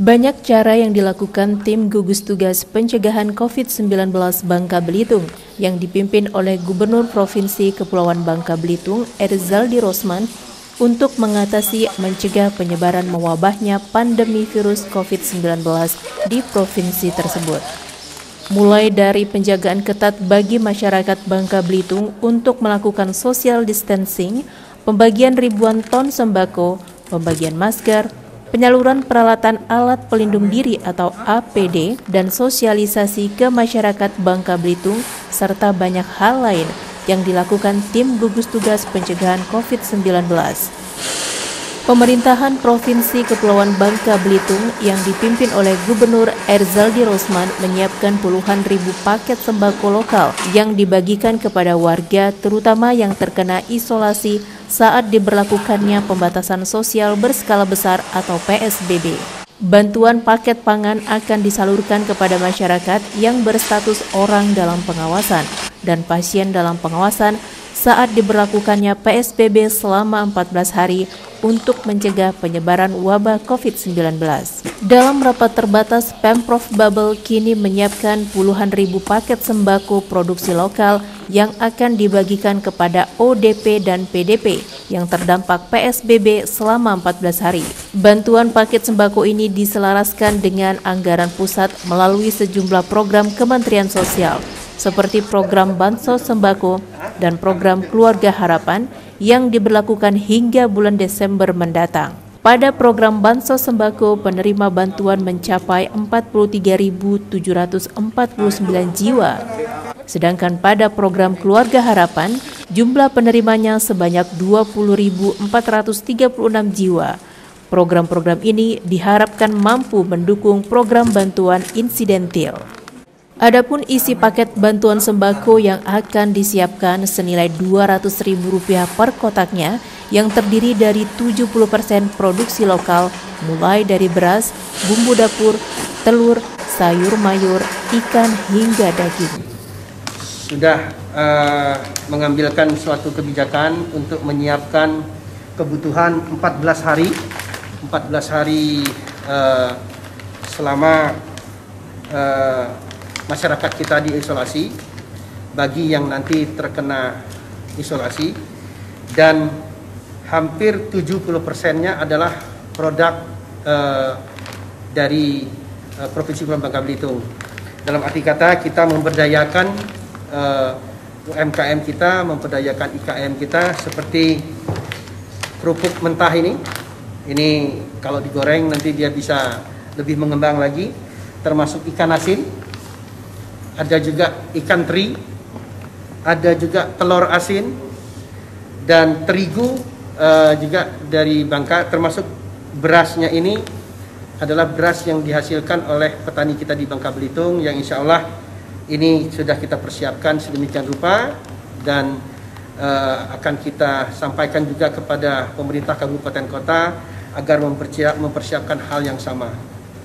Banyak cara yang dilakukan tim gugus tugas pencegahan COVID-19 Bangka Belitung yang dipimpin oleh Gubernur Provinsi Kepulauan Bangka Belitung, Erzaldi Rosman, untuk mengatasi mencegah penyebaran mewabahnya pandemi virus COVID-19 di provinsi tersebut. Mulai dari penjagaan ketat bagi masyarakat Bangka Belitung untuk melakukan social distancing, pembagian ribuan ton sembako, pembagian masker, penyaluran peralatan alat pelindung diri atau APD, dan sosialisasi ke masyarakat Bangka Belitung, serta banyak hal lain yang dilakukan tim gugus tugas pencegahan COVID-19. Pemerintahan Provinsi Kepulauan Bangka Belitung yang dipimpin oleh Gubernur Erzaldi Rosman menyiapkan puluhan ribu paket sembako lokal yang dibagikan kepada warga, terutama yang terkena isolasi saat diberlakukannya pembatasan sosial berskala besar atau PSBB. Bantuan paket pangan akan disalurkan kepada masyarakat yang berstatus orang dalam pengawasan dan pasien dalam pengawasan saat diberlakukannya PSBB selama 14 hari untuk mencegah penyebaran wabah COVID-19. Dalam rapat terbatas, Pemprov Babel kini menyiapkan puluhan ribu paket sembako produksi lokal yang akan dibagikan kepada ODP dan PDP yang terdampak PSBB selama 14 hari. Bantuan paket sembako ini diselaraskan dengan anggaran pusat melalui sejumlah program Kementerian Sosial, seperti program Bansos Sembako dan program Keluarga Harapan yang diberlakukan hingga bulan Desember mendatang. Pada program Bansos Sembako, penerima bantuan mencapai 43.749 jiwa. Sedangkan pada program Keluarga Harapan, jumlah penerimanya sebanyak 20.436 jiwa. Program-program ini diharapkan mampu mendukung program bantuan insidentil. Adapun isi paket bantuan sembako yang akan disiapkan senilai Rp200.000 per kotaknya yang terdiri dari 70% produksi lokal mulai dari beras, bumbu dapur, telur, sayur mayur, ikan hingga daging. Sudah mengambilkan suatu kebijakan untuk menyiapkan kebutuhan 14 hari selama masyarakat kita diisolasi bagi yang nanti terkena isolasi, dan hampir 70%-nya adalah produk dari Provinsi Kepulauan Bangka Belitung. Dalam arti kata kita memberdayakan UMKM kita, memberdayakan IKM kita, seperti kerupuk mentah ini kalau digoreng nanti dia bisa lebih mengembang lagi, termasuk ikan asin, ada juga ikan teri, ada juga telur asin, dan terigu juga dari Bangka, termasuk berasnya ini adalah beras yang dihasilkan oleh petani kita di Bangka Belitung, yang insya Allah ini sudah kita persiapkan sedemikian rupa dan akan kita sampaikan juga kepada pemerintah kabupaten kota agar mempersiapkan hal yang sama,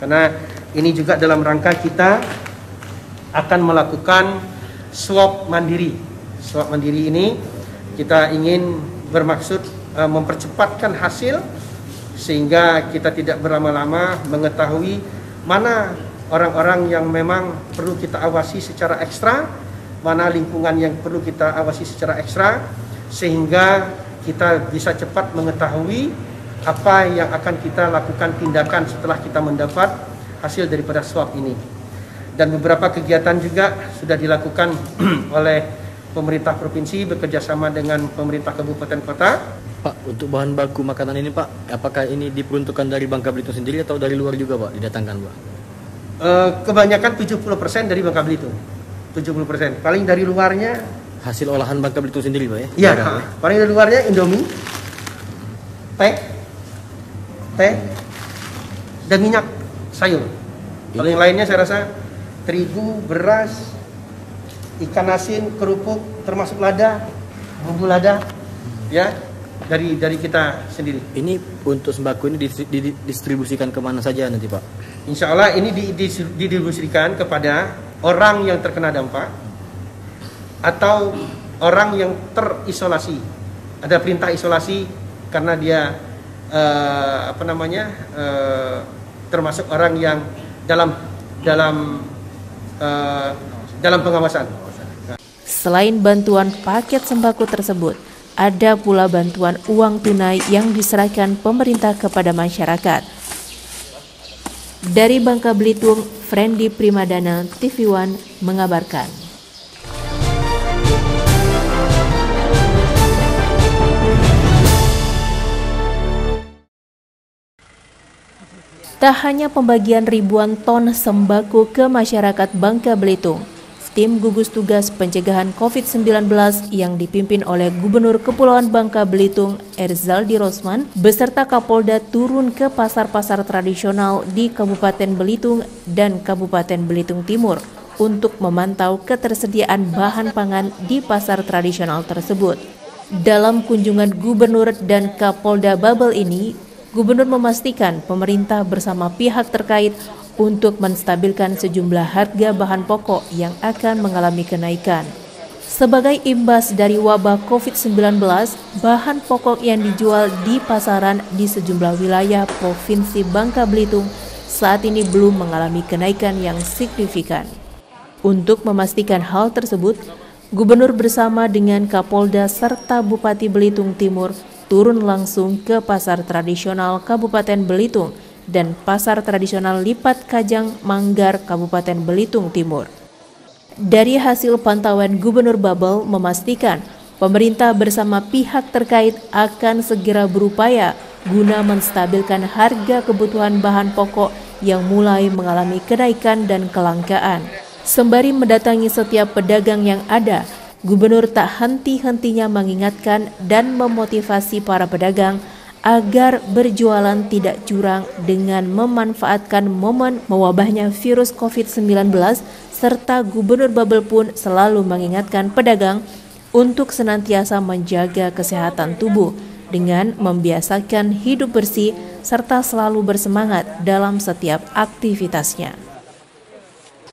karena ini juga dalam rangka kita akan melakukan swab mandiri. Swab mandiri ini kita ingin bermaksud mempercepatkan hasil sehingga kita tidak berlama-lama mengetahui mana orang-orang yang memang perlu kita awasi secara ekstra, mana lingkungan yang perlu kita awasi secara ekstra, sehingga kita bisa cepat mengetahui apa yang akan kita lakukan tindakan setelah kita mendapat hasil daripada swab ini. Dan beberapa kegiatan juga sudah dilakukan oleh pemerintah provinsi bekerjasama dengan pemerintah kabupaten kota. Pak, untuk bahan baku makanan ini Pak, apakah ini diperuntukkan dari Bangka Belitung sendiri atau dari luar juga Pak didatangkan Pak? Kebanyakan 70% dari Bangka Belitung, 70%. Paling dari luarnya hasil olahan Bangka Belitung sendiri Pak ya? Iya, paling dari luarnya Indomie, teh, dan minyak sayur. Kalau yang lainnya saya rasa terigu, beras, ikan asin, kerupuk, termasuk lada, bumbu lada, ya, dari kita sendiri. Ini untuk sembako ini didistribusikan kemana saja nanti Pak? Insya Allah ini didistribusikan kepada orang yang terkena dampak atau orang yang terisolasi. Ada perintah isolasi karena dia termasuk orang yang dalam pengawasan. Selain bantuan paket sembako tersebut, ada pula bantuan uang tunai yang diserahkan pemerintah kepada masyarakat. Dari Bangka Belitung, Friendly Primadana, TV One mengabarkan. Tak hanya pembagian ribuan ton sembako ke masyarakat Bangka Belitung, tim gugus tugas pencegahan COVID-19 yang dipimpin oleh Gubernur Kepulauan Bangka Belitung Erzaldi Rosman beserta Kapolda turun ke pasar-pasar tradisional di Kabupaten Belitung dan Kabupaten Belitung Timur untuk memantau ketersediaan bahan pangan di pasar tradisional tersebut. Dalam kunjungan Gubernur dan Kapolda Babel ini, Gubernur memastikan pemerintah bersama pihak terkait untuk menstabilkan sejumlah harga bahan pokok yang akan mengalami kenaikan. Sebagai imbas dari wabah COVID-19, bahan pokok yang dijual di pasaran di sejumlah wilayah Provinsi Bangka Belitung saat ini belum mengalami kenaikan yang signifikan. Untuk memastikan hal tersebut, Gubernur bersama dengan Kapolda serta Bupati Belitung Timur turun langsung ke pasar tradisional Kabupaten Belitung dan pasar tradisional Lipat Kajang Manggar Kabupaten Belitung Timur. Dari hasil pantauan Gubernur Babel memastikan pemerintah bersama pihak terkait akan segera berupaya guna menstabilkan harga kebutuhan bahan pokok yang mulai mengalami kenaikan dan kelangkaan. Sembari mendatangi setiap pedagang yang ada, Gubernur tak henti-hentinya mengingatkan dan memotivasi para pedagang agar berjualan tidak curang dengan memanfaatkan momen mewabahnya virus COVID-19, serta Gubernur Babel pun selalu mengingatkan pedagang untuk senantiasa menjaga kesehatan tubuh dengan membiasakan hidup bersih serta selalu bersemangat dalam setiap aktivitasnya.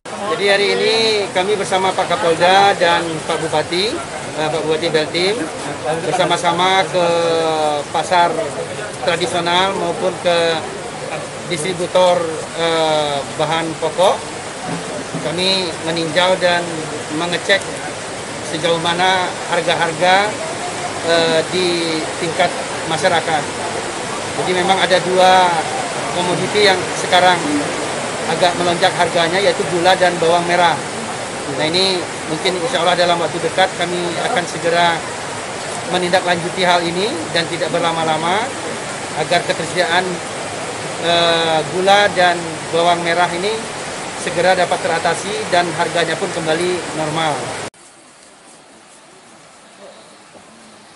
Jadi hari ini kami bersama Pak Kapolda dan Pak Bupati Beltim bersama-sama ke pasar tradisional maupun ke distributor bahan pokok. Kami meninjau dan mengecek sejauh mana harga-harga di tingkat masyarakat. Jadi memang ada dua komoditi yang sekarang agak melonjak harganya, yaitu gula dan bawang merah. Nah ini mungkin insya Allah dalam waktu dekat kami akan segera menindaklanjuti hal ini dan tidak berlama-lama agar ketersediaan gula dan bawang merah ini segera dapat teratasi dan harganya pun kembali normal.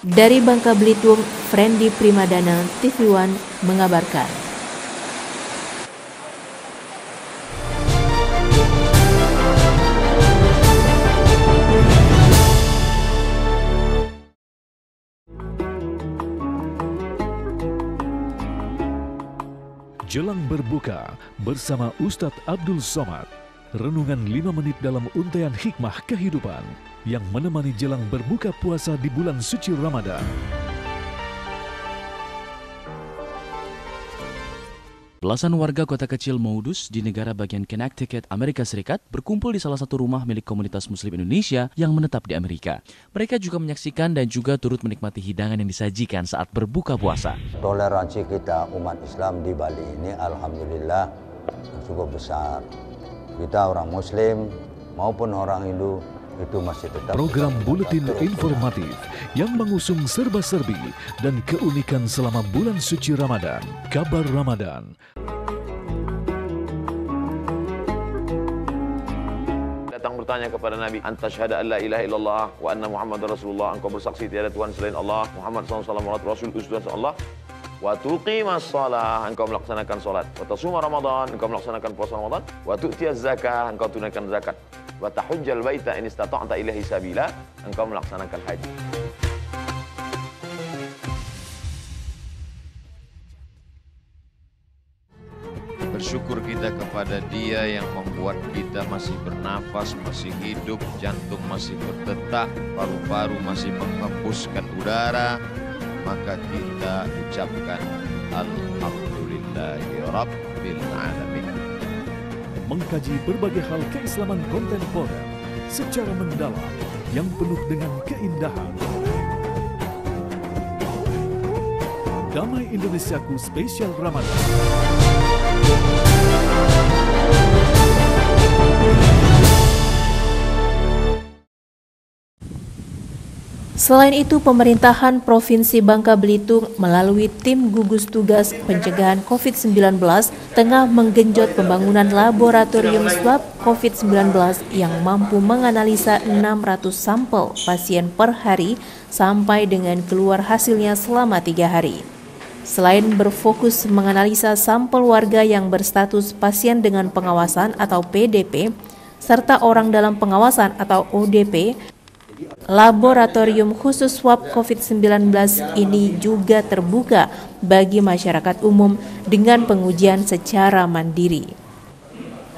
Dari Bangka Belitung, Friendly Primadana, TV One mengabarkan. Jelang berbuka bersama Ustadz Abdul Somad. Renungan 5 menit dalam untaian hikmah kehidupan yang menemani jelang berbuka puasa di bulan suci Ramadan. Belasan warga kota kecil Moudus di negara bagian Connecticut, Amerika Serikat berkumpul di salah satu rumah milik komunitas Muslim Indonesia yang menetap di Amerika. Mereka juga menyaksikan dan juga turut menikmati hidangan yang disajikan saat berbuka puasa. Toleransi kita umat Islam di Bali ini alhamdulillah cukup besar. Kita orang Muslim maupun orang Hindu itu masih tetap. Program buletin informatif yang mengusung serba-serbi dan keunikan selama bulan suci Ramadan. Kabar Ramadan. Datang bertanya kepada Nabi, anta syahada an la ilaha illallah wa anna Muhammadar Rasulullah, engkau bersaksi tiada Tuhan selain Allah, Muhammad SAW Rasul utusan Allah. Wa tuqimas shalah, engkau melaksanakan salat. Wa tasuma Ramadan, engkau melaksanakan puasa Ramadan. Wa tu'tiyaz zakah, engkau tunaikan zakat. Wa tahujjal baita in istata'ta ilaihi sabila, engkau melaksanakan haji. Bersyukur kita kepada Dia yang membuat kita masih bernafas, masih hidup, jantung masih berdetak, paru-paru masih menghembuskan udara. Maka kita ucapkan Alhamdulillah. Alhamdulillahi Rabbil Alamin. Mengkaji berbagai hal keislaman kontemporer secara mendalam yang penuh dengan keindahan. Damai Indonesiaku Spesial Ramadan. Selain itu, pemerintahan Provinsi Bangka Belitung melalui tim gugus tugas pencegahan COVID-19 tengah menggenjot pembangunan laboratorium swab COVID-19 yang mampu menganalisa 600 sampel pasien per hari sampai dengan keluar hasilnya selama 3 hari. Selain berfokus menganalisa sampel warga yang berstatus pasien dengan pengawasan atau PDP, serta orang dalam pengawasan atau ODP, laboratorium khusus swab COVID-19 ini juga terbuka bagi masyarakat umum dengan pengujian secara mandiri.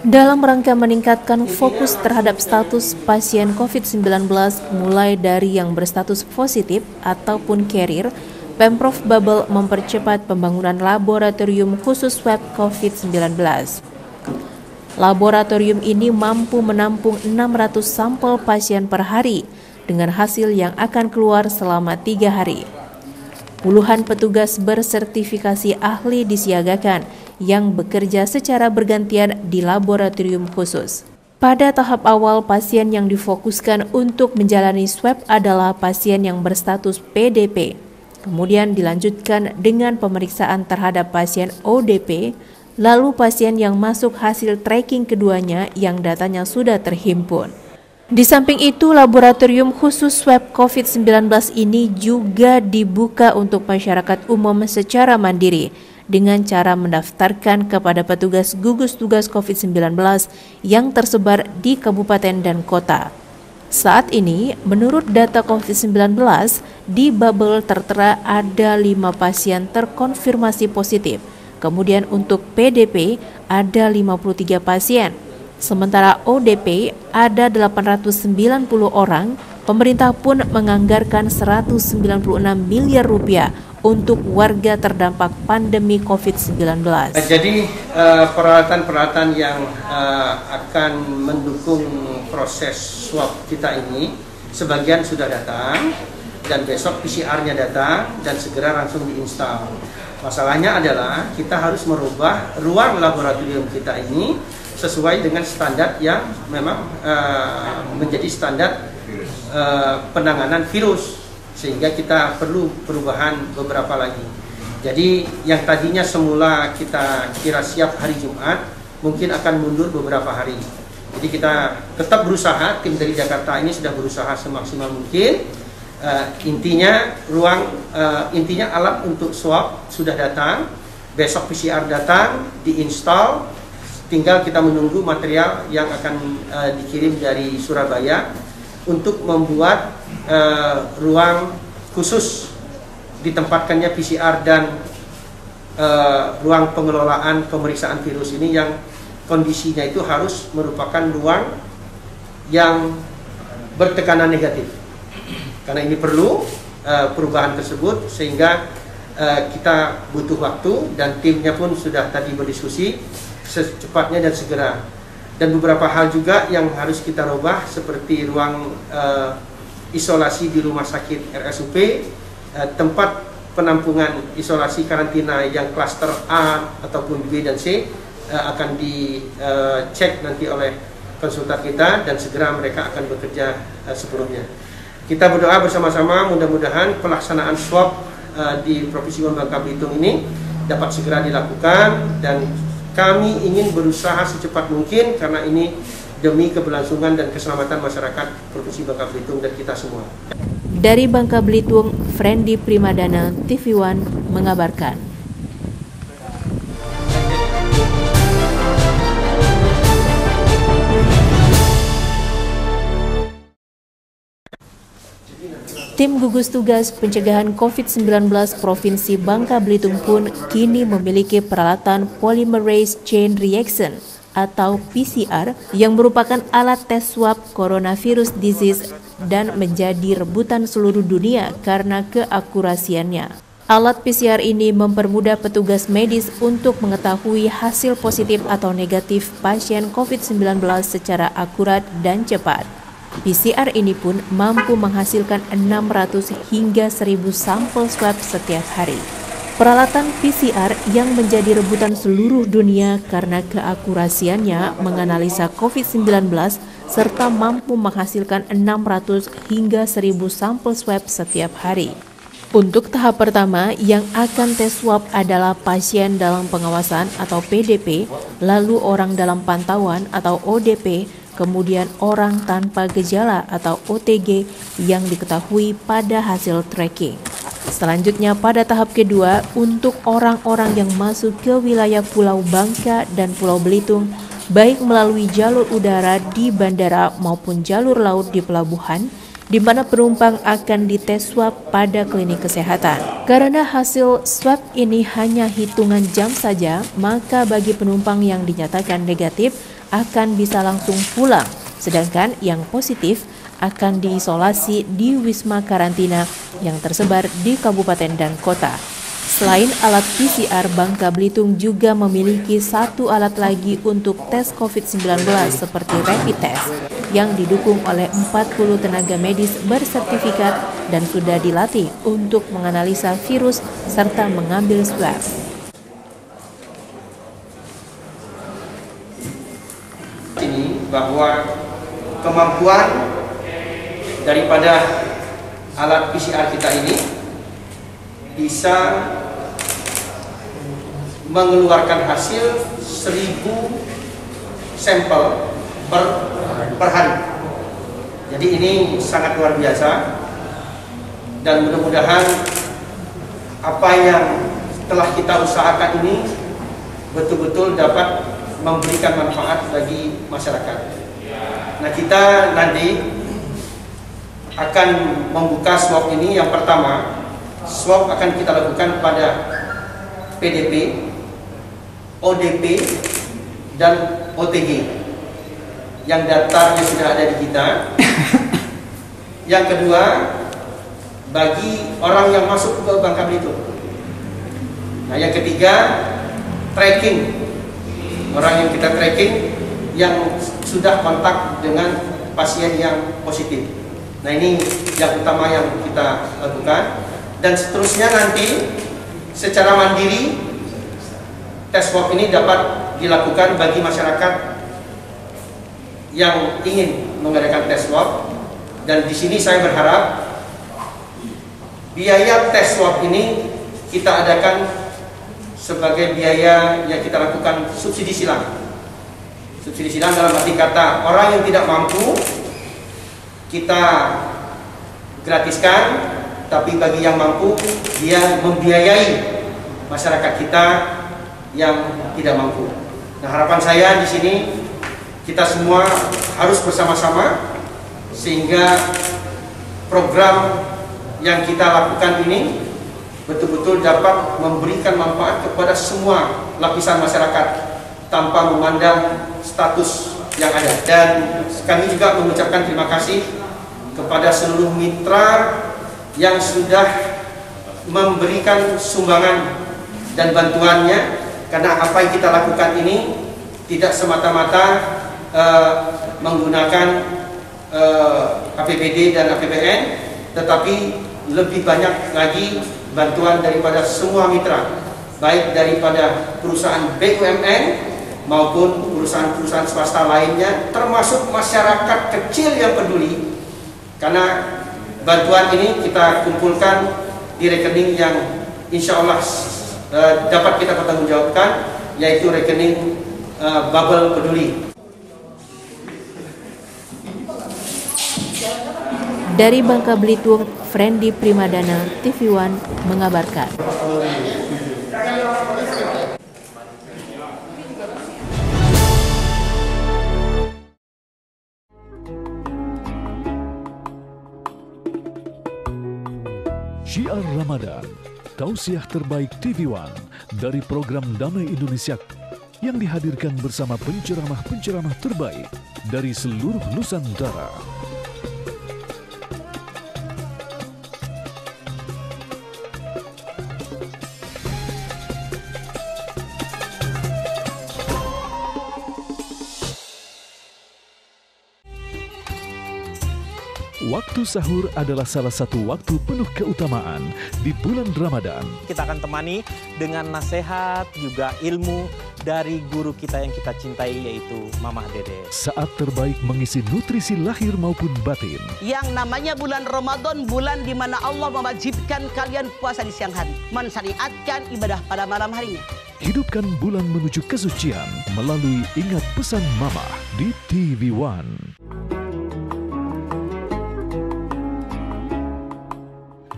Dalam rangka meningkatkan fokus terhadap status pasien COVID-19 mulai dari yang berstatus positif ataupun carrier, Pemprov Babel mempercepat pembangunan laboratorium khusus swab COVID-19. Laboratorium ini mampu menampung 600 sampel pasien per hari, dengan hasil yang akan keluar selama 3 hari. Puluhan petugas bersertifikasi ahli disiagakan yang bekerja secara bergantian di laboratorium khusus. Pada tahap awal, pasien yang difokuskan untuk menjalani swab adalah pasien yang berstatus PDP. Kemudian dilanjutkan dengan pemeriksaan terhadap pasien ODP, lalu pasien yang masuk hasil tracking keduanya yang datanya sudah terhimpun. Di samping itu, laboratorium khusus swab COVID-19 ini juga dibuka untuk masyarakat umum secara mandiri dengan cara mendaftarkan kepada petugas gugus tugas COVID-19 yang tersebar di kabupaten dan kota. Saat ini, menurut data COVID-19, di Babel tertera ada 5 pasien terkonfirmasi positif. Kemudian untuk PDP ada 53 pasien. Sementara ODP ada 890 orang, pemerintah pun menganggarkan 196 miliar rupiah untuk warga terdampak pandemi COVID-19. Jadi peralatan-peralatan yang akan mendukung proses swab kita ini, sebagian sudah datang dan besok PCR-nya datang dan segera langsung diinstal. Masalahnya adalah kita harus merubah ruang laboratorium kita ini sesuai dengan standar yang memang menjadi standar penanganan virus, sehingga kita perlu perubahan beberapa lagi. Jadi yang tadinya semula kita kira siap hari Jumat, mungkin akan mundur beberapa hari. Jadi kita tetap berusaha, tim dari Jakarta ini sudah berusaha semaksimal mungkin. Intinya alat untuk swab sudah datang, besok PCR datang, diinstal. Tinggal kita menunggu material yang akan dikirim dari Surabaya untuk membuat ruang khusus ditempatkannya PCR dan ruang pengelolaan pemeriksaan virus ini yang kondisinya itu harus merupakan ruang yang bertekanan negatif. Karena ini perlu perubahan tersebut, sehingga kita butuh waktu dan timnya pun sudah tadi berdiskusi secepatnya dan segera. Dan beberapa hal juga yang harus kita rubah, seperti ruang isolasi di rumah sakit RSUP, tempat penampungan isolasi karantina yang klaster A ataupun B dan C akan dicek nanti oleh konsultan kita dan segera mereka akan bekerja sebelumnya. Kita berdoa bersama-sama mudah-mudahan pelaksanaan swab di Provinsi Bangka Belitung ini dapat segera dilakukan, dan kami ingin berusaha secepat mungkin karena ini demi keberlangsungan dan keselamatan masyarakat Provinsi Bangka Belitung dan kita semua. Dari Bangka Belitung, Friendly Primadana, TV One mengabarkan. Tim gugus tugas pencegahan COVID-19 Provinsi Bangka Belitung pun kini memiliki peralatan Polymerase Chain Reaction atau PCR yang merupakan alat tes swab coronavirus disease dan menjadi rebutan seluruh dunia karena keakurasiannya. Alat PCR ini mempermudah petugas medis untuk mengetahui hasil positif atau negatif pasien COVID-19 secara akurat dan cepat. PCR ini pun mampu menghasilkan 600 hingga 1.000 sampel swab setiap hari. Peralatan PCR yang menjadi rebutan seluruh dunia karena keakurasiannya menganalisa COVID-19 serta mampu menghasilkan 600 hingga 1.000 sampel swab setiap hari. Untuk tahap pertama yang akan tes swab adalah pasien dalam pengawasan atau PDP, lalu orang dalam pantauan atau ODP, kemudian orang tanpa gejala atau OTG yang diketahui pada hasil tracking. Selanjutnya pada tahap kedua untuk orang-orang yang masuk ke wilayah Pulau Bangka dan Pulau Belitung, baik melalui jalur udara di bandara maupun jalur laut di pelabuhan, di mana penumpang akan dites swab pada klinik kesehatan. Karena hasil swab ini hanya hitungan jam saja, maka bagi penumpang yang dinyatakan negatif akan bisa langsung pulang, sedangkan yang positif akan diisolasi di wisma karantina yang tersebar di kabupaten dan kota. Selain alat PCR, Bangka Belitung juga memiliki satu alat lagi untuk tes COVID-19 seperti rapid test yang didukung oleh 40 tenaga medis bersertifikat dan sudah dilatih untuk menganalisa virus serta mengambil swab. Ini bahwa kemampuan daripada alat PCR kita ini bisa mengeluarkan hasil 1.000 sampel per hari. Jadi ini sangat luar biasa dan mudah-mudahan apa yang telah kita usahakan ini betul-betul dapat memberikan manfaat bagi masyarakat. Nah, kita nanti akan membuka swab ini. Yang pertama, swab akan kita lakukan pada PDP, ODP, dan OTG yang daftarnya sudah ada di kita. Yang kedua, bagi orang yang masuk ke Bangka Belitung. Nah, yang ketiga, tracking. Orang yang kita tracking yang sudah kontak dengan pasien yang positif. Nah, ini yang utama yang kita lakukan. Dan seterusnya nanti secara mandiri tes swab ini dapat dilakukan bagi masyarakat yang ingin mengadakan tes swab. Dan di sini saya berharap biaya tes swab ini kita adakan sebagai biaya yang kita lakukan subsidi silang. Subsidi silang dalam arti kata orang yang tidak mampu kita gratiskan, tapi bagi yang mampu dia membiayai masyarakat kita yang tidak mampu. Nah, harapan saya di sini kita semua harus bersama-sama sehingga program yang kita lakukan ini betul-betul dapat memberikan manfaat kepada semua lapisan masyarakat tanpa memandang status yang ada. Dan kami juga mengucapkan terima kasih kepada seluruh mitra yang sudah memberikan sumbangan dan bantuannya, karena apa yang kita lakukan ini tidak semata-mata menggunakan APBD dan APBN, tetapi lebih banyak lagi bantuan daripada semua mitra, baik daripada perusahaan BUMN maupun perusahaan-perusahaan swasta lainnya, termasuk masyarakat kecil yang peduli. Karena bantuan ini kita kumpulkan di rekening yang insya Allah dapat kita pertanggungjawabkan, yaitu rekening Bubble Peduli. Dari Bangka Belitung, Friendly Primadana, TV One mengabarkan. Syiar Ramadan, tausiah terbaik TV One dari program Damai Indonesia yang dihadirkan bersama penceramah-penceramah terbaik dari seluruh Nusantara. Waktu sahur adalah salah satu waktu penuh keutamaan di bulan Ramadan. Kita akan temani dengan nasihat juga ilmu dari guru kita yang kita cintai, yaitu Mamah Dede. Saat terbaik mengisi nutrisi lahir maupun batin. Yang namanya bulan Ramadan, bulan di mana Allah mewajibkan kalian puasa di siang hari, mensyariatkan ibadah pada malam harinya. Hidupkan bulan menuju kesucian melalui Ingat Pesan Mamah di TV One.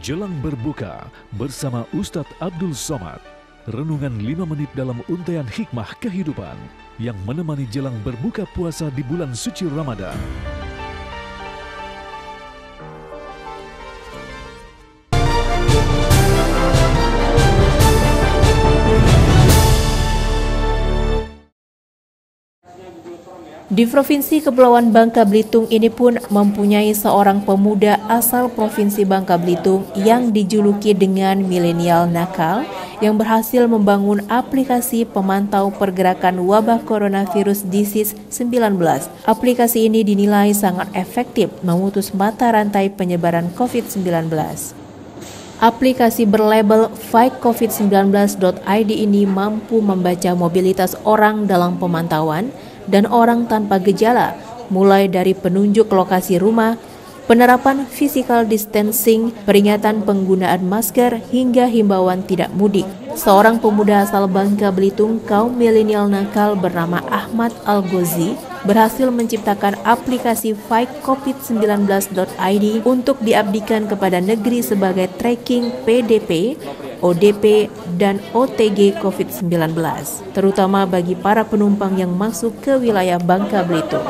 Jelang berbuka bersama Ustadz Abdul Somad. Renungan 5 menit dalam untaian hikmah kehidupan yang menemani jelang berbuka puasa di bulan suci Ramadan. Di Provinsi Kepulauan Bangka Belitung ini pun mempunyai seorang pemuda asal Provinsi Bangka Belitung yang dijuluki dengan milenial nakal yang berhasil membangun aplikasi pemantau pergerakan wabah coronavirus disease 19. Aplikasi ini dinilai sangat efektif memutus mata rantai penyebaran COVID-19. Aplikasi berlabel fightcovid19.id ini mampu membaca mobilitas orang dalam pemantauan dan orang tanpa gejala, mulai dari penunjuk lokasi rumah, penerapan physical distancing, peringatan penggunaan masker, hingga himbauan tidak mudik. Seorang pemuda asal Bangka Belitung kaum milenial nakal bernama Ahmad Al-Ghozi berhasil menciptakan aplikasi fightcovid19.id untuk diabdikan kepada negeri sebagai tracking PDP, ODP, dan OTG COVID-19, terutama bagi para penumpang yang masuk ke wilayah Bangka Belitung.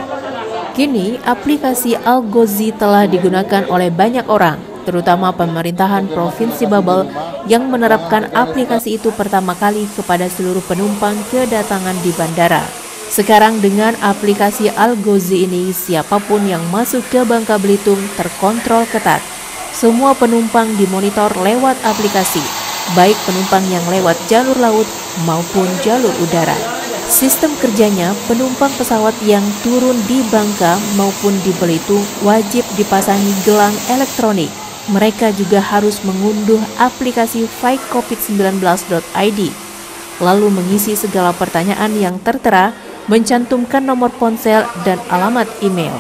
Kini, aplikasi Al-Ghozi telah digunakan oleh banyak orang, terutama pemerintahan Provinsi Babel yang menerapkan aplikasi itu pertama kali kepada seluruh penumpang kedatangan di bandara. Sekarang dengan aplikasi Al-Ghozi ini, siapapun yang masuk ke Bangka Belitung terkontrol ketat. Semua penumpang dimonitor lewat aplikasi, baik penumpang yang lewat jalur laut maupun jalur udara. Sistem kerjanya, penumpang pesawat yang turun di Bangka maupun di Belitung wajib dipasangi gelang elektronik. Mereka juga harus mengunduh aplikasi fightcovid19.id, lalu mengisi segala pertanyaan yang tertera, mencantumkan nomor ponsel dan alamat email.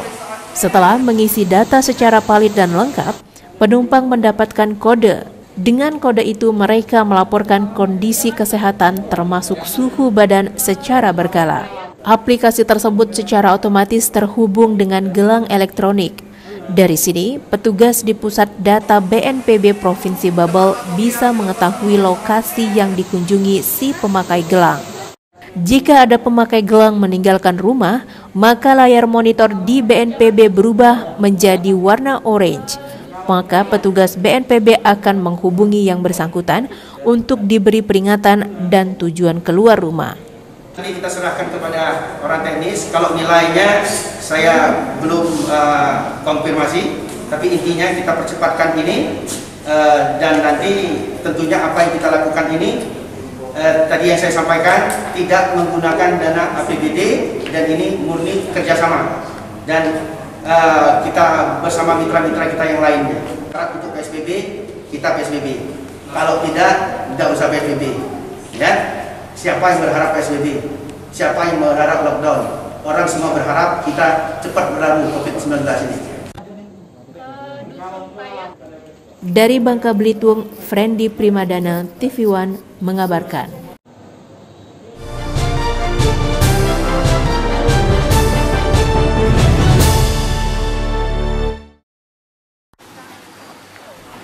Setelah mengisi data secara valid dan lengkap, penumpang mendapatkan kode. Dengan kode itu mereka melaporkan kondisi kesehatan termasuk suhu badan secara berkala. Aplikasi tersebut secara otomatis terhubung dengan gelang elektronik. Dari sini, petugas di Pusat Data BNPB Provinsi Babel bisa mengetahui lokasi yang dikunjungi si pemakai gelang. Jika ada pemakai gelang meninggalkan rumah, maka layar monitor di BNPB berubah menjadi warna orange. Maka petugas BNPB akan menghubungi yang bersangkutan untuk diberi peringatan dan tujuan keluar rumah. Nanti kita serahkan kepada orang teknis. Kalau nilainya saya belum konfirmasi, tapi intinya kita percepatkan ini dan nanti tentunya apa yang kita lakukan ini tadi yang saya sampaikan tidak menggunakan dana APBD dan ini murni kerjasama dan kita bersama mitra-mitra kita yang lainnya. Syarat untuk PSBB, kita PSBB. Kalau tidak usah PSBB. Ya, siapa yang berharap PSBB? Siapa yang berharap lockdown? Orang semua berharap kita cepat berlalu COVID-19 ini. Dari Bangka Belitung, Friendly Primadana, TV One mengabarkan.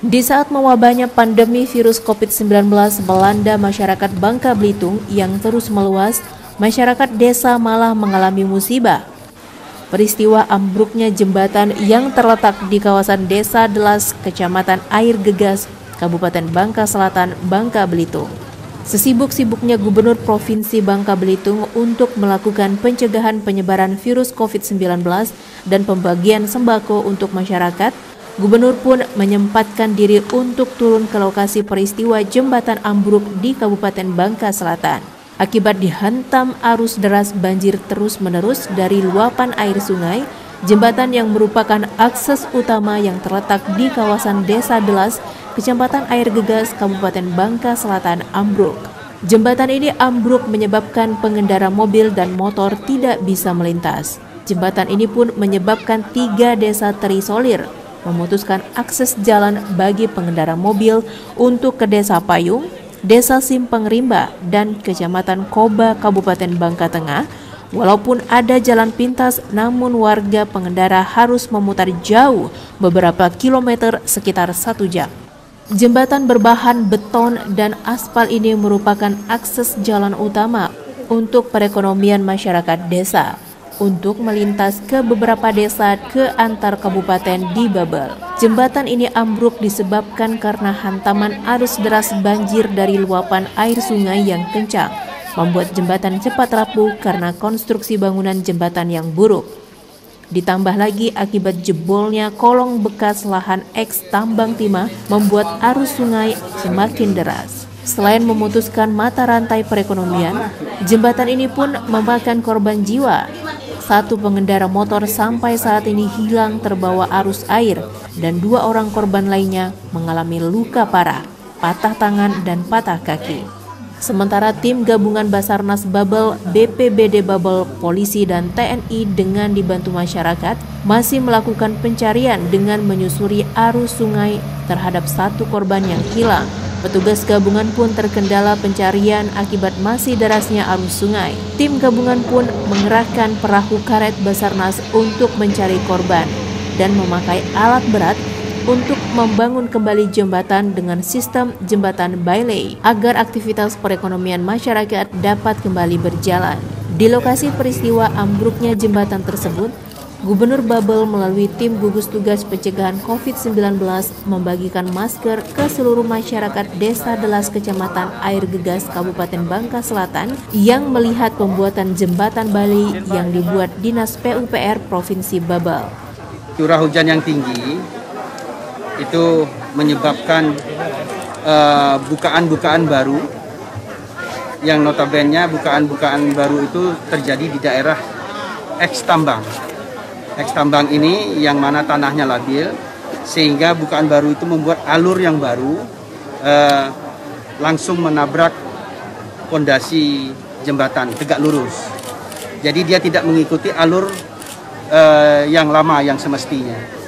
Di saat mewabahnya pandemi virus COVID-19 melanda masyarakat Bangka Belitung yang terus meluas, masyarakat desa malah mengalami musibah. Peristiwa ambruknya jembatan yang terletak di kawasan Desa Delas, Kecamatan Air Gegas, Kabupaten Bangka Selatan, Bangka Belitung. Sesibuk-sibuknya Gubernur Provinsi Bangka Belitung untuk melakukan pencegahan penyebaran virus COVID-19 dan pembagian sembako untuk masyarakat, Gubernur pun menyempatkan diri untuk turun ke lokasi peristiwa jembatan ambruk di Kabupaten Bangka Selatan. Akibat dihantam arus deras, banjir terus-menerus dari luapan air sungai Jembatan yang merupakan akses utama yang terletak di kawasan Desa Delas, Kecamatan Air Gegas, Kabupaten Bangka Selatan ambruk. Jembatan ini ambruk menyebabkan pengendara mobil dan motor tidak bisa melintas. Jembatan ini pun menyebabkan 3 desa terisolir, memutuskan akses jalan bagi pengendara mobil untuk ke Desa Payung, Desa Simpang Rimba, dan Kecamatan Koba, Kabupaten Bangka Tengah. Walaupun ada jalan pintas, namun warga pengendara harus memutar jauh beberapa kilometer sekitar 1 jam. Jembatan berbahan beton dan aspal ini merupakan akses jalan utama untuk perekonomian masyarakat desa untuk melintas ke beberapa desa ke antar kabupaten di Babel. Jembatan ini ambruk disebabkan karena hantaman arus deras banjir dari luapan air sungai yang kencang, membuat jembatan cepat rapuh karena konstruksi bangunan jembatan yang buruk. Ditambah lagi akibat jebolnya kolong bekas lahan eks tambang timah membuat arus sungai semakin deras. Selain memutuskan mata rantai perekonomian, jembatan ini pun memakan korban jiwa. 1 pengendara motor sampai saat ini hilang terbawa arus air dan 2 orang korban lainnya mengalami luka parah, patah tangan dan patah kaki. Sementara tim gabungan Basarnas Babel, BPBD Babel, polisi dan TNI dengan dibantu masyarakat masih melakukan pencarian dengan menyusuri arus sungai terhadap 1 korban yang hilang. Petugas gabungan pun terkendala pencarian akibat masih derasnya arus sungai. Tim gabungan pun mengerahkan perahu karet Basarnas untuk mencari korban dan memakai alat berat untuk membangun kembali jembatan dengan sistem jembatan bailey agar aktivitas perekonomian masyarakat dapat kembali berjalan. Di lokasi peristiwa ambruknya jembatan tersebut, Gubernur Babel melalui tim gugus tugas pencegahan COVID-19 membagikan masker ke seluruh masyarakat Desa Delas Kecamatan Air Gegas Kabupaten Bangka Selatan yang melihat pembuatan jembatan bailey yang dibuat Dinas PUPR Provinsi Babel. Curah hujan yang tinggi itu menyebabkan bukaan-bukaan baru yang notabene bukaan-bukaan baru itu terjadi di daerah eks tambang. Eks tambang ini yang mana tanahnya labil sehingga bukaan baru itu membuat alur yang baru langsung menabrak pondasi jembatan tegak lurus. Jadi dia tidak mengikuti alur yang lama yang semestinya.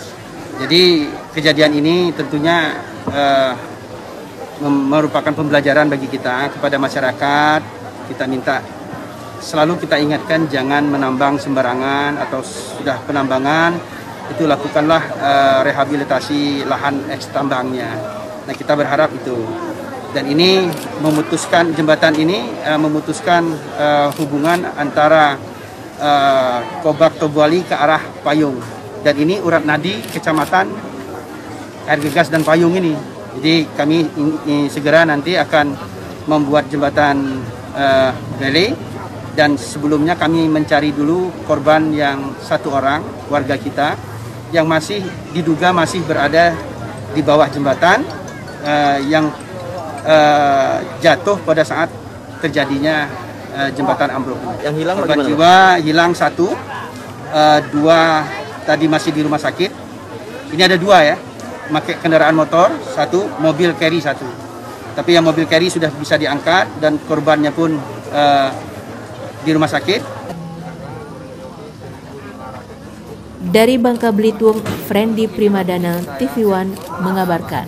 Jadi kejadian ini tentunya merupakan pembelajaran bagi kita kepada masyarakat. Kita minta selalu kita ingatkan jangan menambang sembarangan atau sudah penambangan itu lakukanlah rehabilitasi lahan eks tambangnya. Nah kita berharap itu. Dan ini memutuskan jembatan ini memutuskan hubungan antara Kobak Tobuali ke arah Payung. Dan ini urat nadi Kecamatan Air Gegas dan Payung ini. Jadi kami segera nanti akan membuat jembatan bailey dan sebelumnya kami mencari dulu korban yang 1 orang warga kita yang masih diduga masih berada di bawah jembatan yang jatuh pada saat terjadinya jembatan ambruk. Yang hilang korban bagaimana? Jiwa hilang 1, 2 tadi masih di rumah sakit. Ini ada 2 ya, pakai kendaraan motor 1, mobil carry 1. Tapi yang mobil carry sudah bisa diangkat dan korbannya pun di rumah sakit. Dari Bangka Belitung, Friendly Primadana TV One mengabarkan.